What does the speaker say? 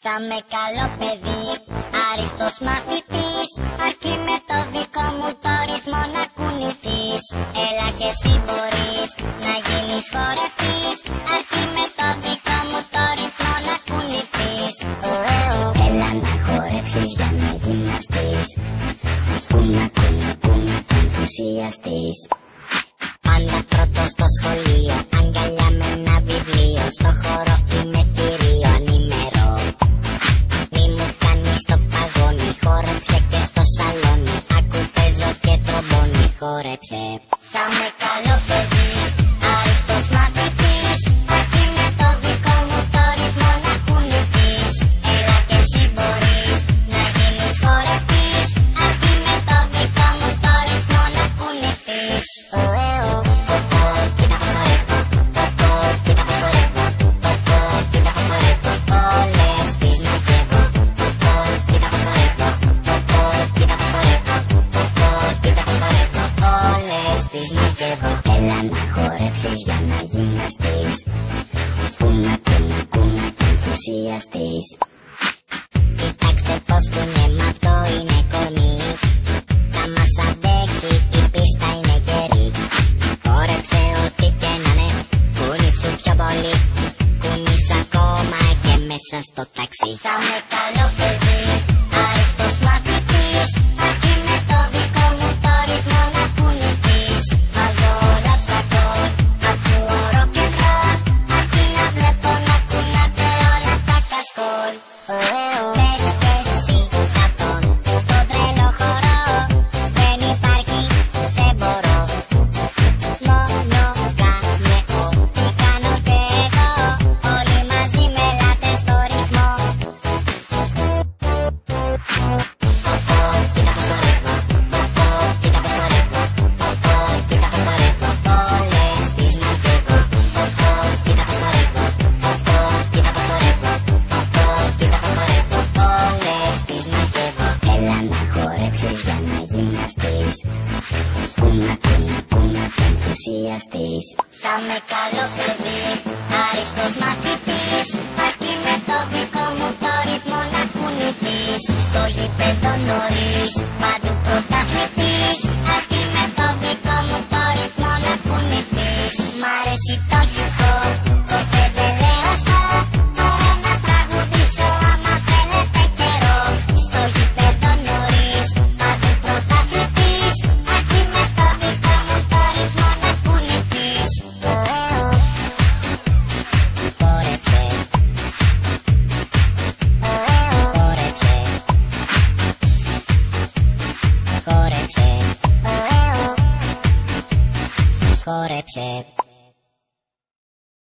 Θα με καλό παιδί, άριστος μαθητής, αρκεί με το δικό μου το ρυθμό να κουνηθείς. Έλα και εσύ μπορείς να γίνεις χορευτής, αρκεί με το δικό μου το ρυθμό να κουνηθείς. Έλα να χορέψεις για να γυμναστείς, κούνα κούνα κούνα θα ενθουσιαστείς. Πάντα πρώτος στο σχολείο, αγκαλιά με ένα βιβλίο, στο χώρο είμαι θηρίο ανήμερο. Μη μου κάνεις το παγόνι, χόρεψε και στο σαλόνι, άκου παίζω και τρομπόνι, χόρεψε. Θα με καλό παιδί, άριστος μαθητής, αρκεί με το δικό μου το ρυθμό να κουνηθείς. Έλα και εσύ μπορείς να γίνεις χορευτής, αρκεί με το δικό μου το ρυθμό να κουνηθείς. Έλα να χορέψεις για να γυμναστείς, κούνα κούνα κούνα θα ενθουσιαστείς. Κοιτάξτε πως κουνιέμαι, αυτό είναι κορμί, θα μας αντέξει, η πίστα είναι γερή. Χόρεψε ό,τι και να είναι, κουνήσου πιο πολύ, κουνήσου ακόμα και μέσα στο ταξί. Θα με καλό παιδί, άριστος μαθητής, αρκεί με το δικό μου το ρυθμό να κουνηθείς. Βάζω όλα τα κόλ, ακούω rock and roll, αρκεί να βλέπω να κουνάτε όλα τα κασκόλ. Πες και εσύ σ' αυτόν τον τρελό χορό, δεν υπάρχει, δεν μπορώ. Μόνο κάνε ό,τι κάνω και εγώ, όλοι μαζί με ελάτε στο ρυθμό. Κοίτα πως το ρυθμό, κοίτα πως το ρυθμό, κοίτα πως το ρυθμό, όλες τις μαζεύω. Κοίτα πως το ρυθμό, κοίτα πως το ρυθμό, κοίτα πως το ρυθμό, όλες τις μαζεύω. Έλα να χορέψεις για να γυμναστείς, κούνα κούνα κούνα θα ενθουσιαστείς. Θα με καλό παιδί, άριστος μαθητής, αρκεί με το δικό μου το ρυθμό να κουνηθείς. Στο γήπεδο νωρίς, παντού πρωταθλητής, αρκεί με το δικό μου το ρυθμό να κουνηθείς. Μ' αρέσει το hip hop, ποτέ δεν λέω stop, μπορώ να τραγουδήσω άμα θέλετε καιρό. Στο γήπεδο νωρίς, παντού πρωταθλητής, αρκεί με το δικό μου το ρυθμό να κουνηθείς. Χόρεψε, χόρεψε, χόρεψε, χόρεψε.